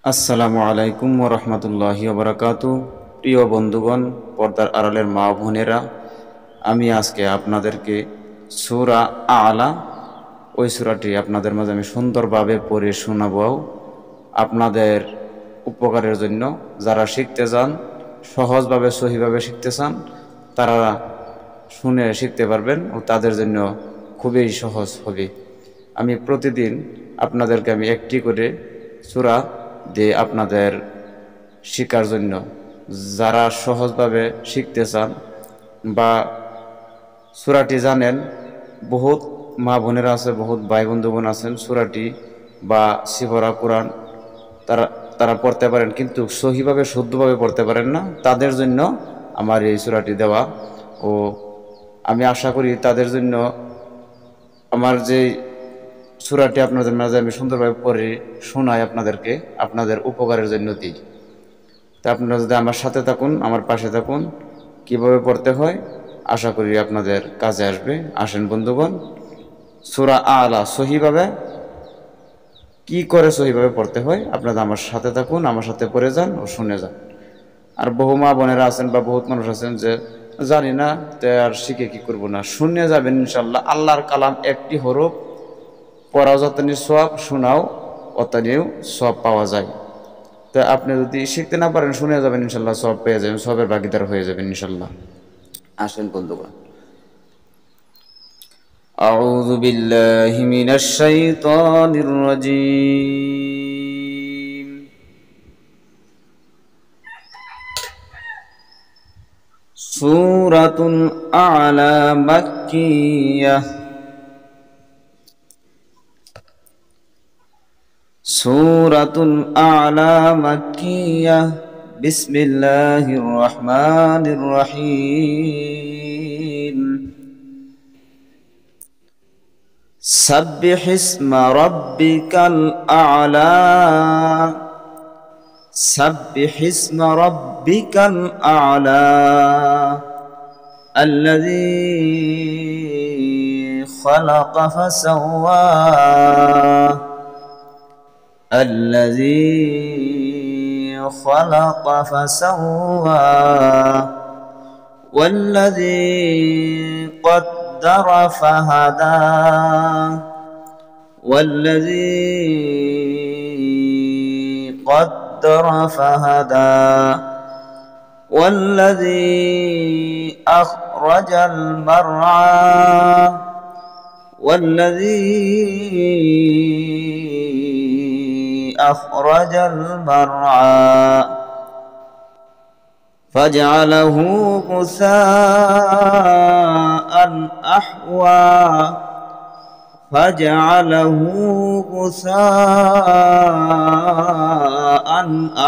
আসসালামু আলাইকুম ওয়া রাহমাতুল্লাহি ওয়া বারাকাতুহু। প্রিয় বন্ধুগণ, পর্দার আড়ালের মা বোনেরা, আমি আজকে আপনাদেরকে সূরা আলা, ওই সূরাটি আপনাদের মাঝে আমি সুন্দরভাবে পড়ে শোনাবো আপনাদের উপকারের জন্য। যারা শিখতে চান, সহজভাবে সহিভাবে শিখতে চান, তারা শুনে শিখতে পারবেন ও তাদের জন্য খুবই সহজ হবে। আমি প্রতিদিন আপনাদেরকে আমি একটি করে সূরা দিয়ে আপনাদের শেখার জন্য, যারা সহজভাবে শিখতে চান বা সূরাটি জানেন, বহুত মা বোনেরা আছে, বহুত ভাই বন্ধুগণ আছেন, সূরাটি বা সিফরা কোরআন তারা তারা পড়তে পারেন কিন্তু সহিভাবে শুদ্ধভাবে পড়তে পারেন না। তাদের জন্য আমার এই সূরাটি দেওয়া। ও আমি আশা করি তাদের জন্য আমার যে সূরাটি আপনাদের মাঝে আমি সুন্দরভাবে পড়ে শোনাই আপনাদেরকে, আপনাদের উপকারের জন্য দিই। তা আপনারা যদি আমার সাথে থাকুন, আমার পাশে থাকুন, কিভাবে পড়তে হয় আশা করি আপনাদের কাজে আসবে। আসেন বন্ধুগণ, সূরা আলা সহিভাবে কি করে সহিভাবে পড়তে হয় আপনারা আমার সাথে থাকুন, আমার সাথে পড়ে যান ও শুনে যান। আর বহু মা বোনেরা আছেন বা বহুত মানুষ আছেন যে জানি না, তাই আর শিখে কি করব না, শুনে যাবেন ইনশাল্লাহ। আল্লাহর কালাম একটি হরফ পড়াও যতনি সওয়াব, শোনাও অতনিও সওয়াব পাওয়া যায়। তো আপনি যদি শিখতে না পারেন, শুনে যাবেন ইনশাল্লাহ, সওয়াব পেয়ে যাবেন, সওয়াবের ভাগীদার হয়ে যাবেন ইনশাল্লাহ। আসেন বন্ধুগণ, আউযু বিল্লাহি মিনাশ শাইতানির রাজীম। সূরাতুল আ'লা মাক্কিয়াহ। সূরাতুল আ'লা মাক্কিয়াহ। বিসমিল্লাহির রহমানির রহিম। সাব্বিহ ইসমা রাব্বিকাল আ'লা। সাব্বিহ ইসমা রাব্বিকাল আ'লা আল্লাযী খালাকা ফাসাওয়া। الذي خلق فسوى والذي قدر فهدى والذي قدر فهدى والذي أخرج المرعى والذي أخرج المرعى فجعله غثاء أحوى. فجعله غثاء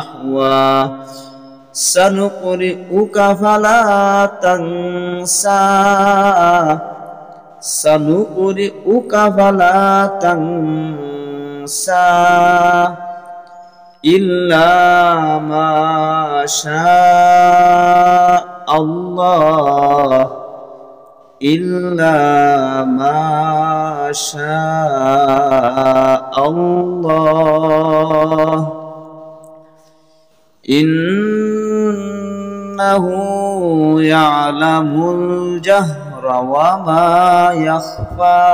أحوى. سنقرئك فلا تنسى. سنقرئك فلا تنسى إلا ما شاء الله. إلا ما شاء الله. إنه يعلم الجهر وما يخفى.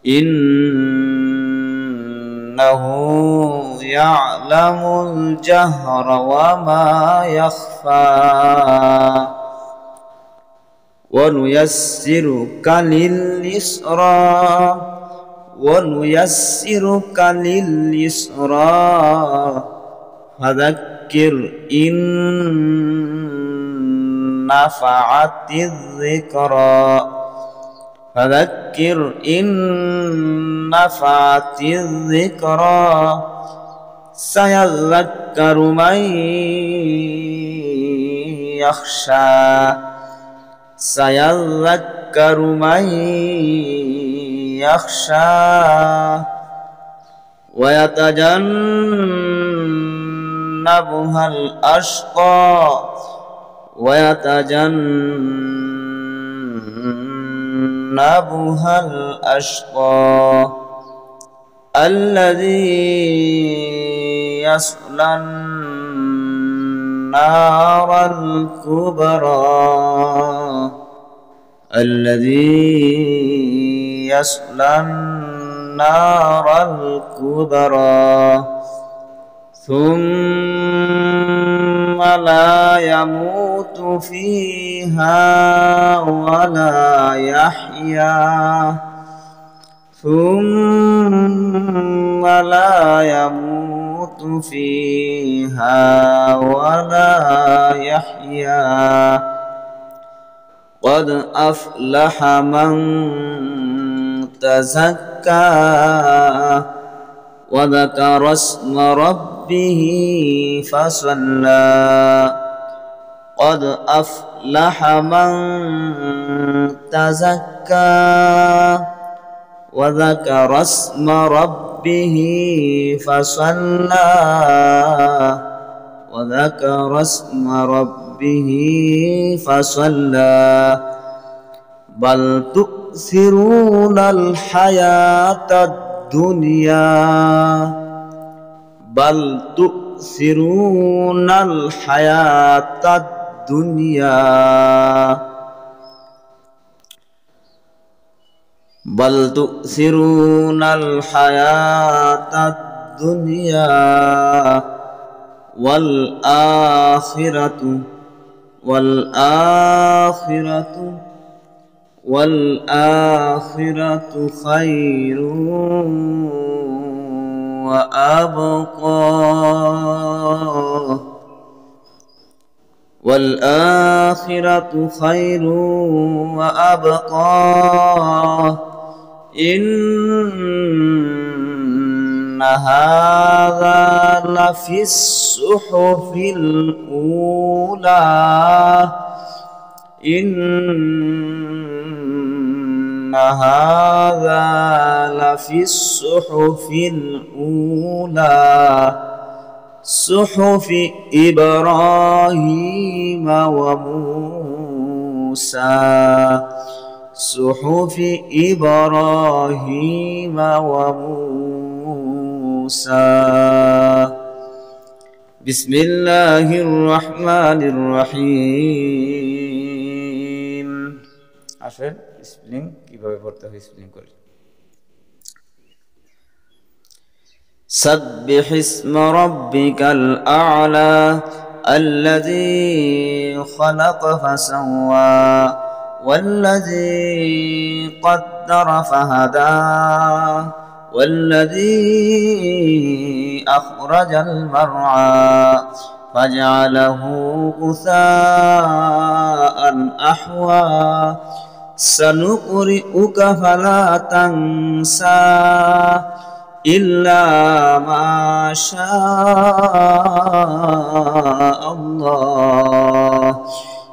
إنه يعلم الجهر وما يخفى. ونيسرك لليسرى. ونيسرك لليسرى. فذكر إن نفعت الذكرى. فذكر إن نفعت الذكرى. سيذكر من يخشى. سيذكر من يخشى. ويتجنبها الأشقى. ويتجنبها الأشقى الذي يصلى النار الكبرى الذي يصلى النار الكبرى ثم لا يموت فيها ولا يحيا ثم لا يموت فيها ولا يحيا قد أفلح من تزكى وذكر اسم ربه فصلى قد أفلح من تزكى وذكر اسم ربه فصلى وذكر اسم ربه فصلى بل تؤثرون الحياة الدنيا بل تؤثرون الحياة الدنيا بل تؤثرون الحياة الدنيا والآخرة خير وأبقى والآخرة خير وأبقى إن هذا لفي الصحف الأولى إن هذا لفي الصحف الأولى صحف إبراهيم وموسى صحف إبراهيم وموسى بسم الله الرحمن الرحيم আসেন স্পেলিং কিভাবে পড়তে হয় স্পেলিং করি سبح اسم ربك الأعلى الذي خلق فسوى والذي قدر فهدى والذي أخرج المرعى فجعله غثاء أحوى سنقرئك فلا تنسى إلا ما شاء الله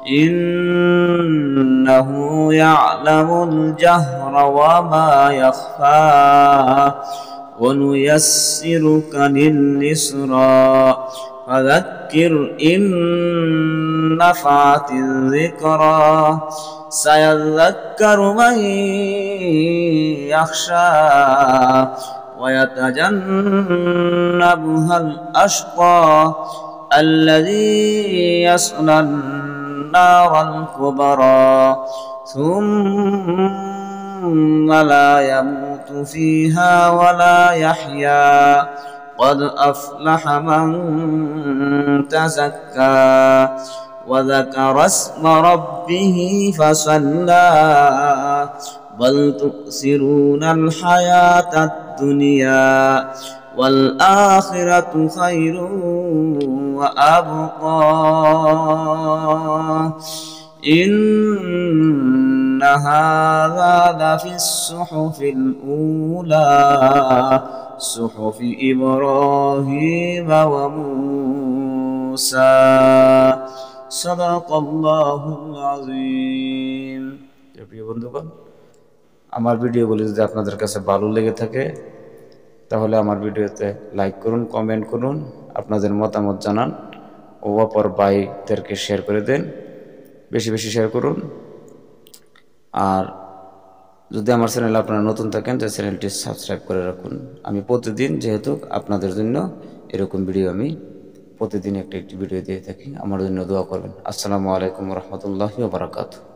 إنه يعلم الجهر وما يخفى ونيسرك لليسرى فذكر إن نفعت الذكرى سيذكر من يخشى ويتجنبها الأشقى الذي يصلى النار الكبرى ثم لا يموت فيها ولا يحيا قد أفلح من تزكى وذكر اسم ربه فصلى بل تؤثرون الحياة الدنيا والآخرة خير وأبقى إن هذا لفي الصحف الأولى صحف إبراهيم وموسى صدق الله العظيم প্রিয় বন্ধুগণ আমার ভিডিওগুলি যদি আপনাদের কাছে ভালো লেগে থাকে তাহলে আমার ভিডিওতে লাইক করুন কমেন্ট করুন আপনাদের মতামত জানান ও অপর ভাইদেরকে শেয়ার করে দেন বেশি বেশি শেয়ার করুন আর যদি আমার চ্যানেলে আপনারা নতুন থাকেন তো চ্যানেলটি সাবস্ক্রাইব করে রাখুন। আমি প্রতিদিন যেহেতু আপনাদের জন্য এরকম ভিডিও আমি প্রতিদিন একটি ভিডিও দিয়ে থাকি, আমার জন্য দোয়া করবেন। আসসালামু আলাইকুম রহমতুল্লাহি ওয়া বারাকাতুহু।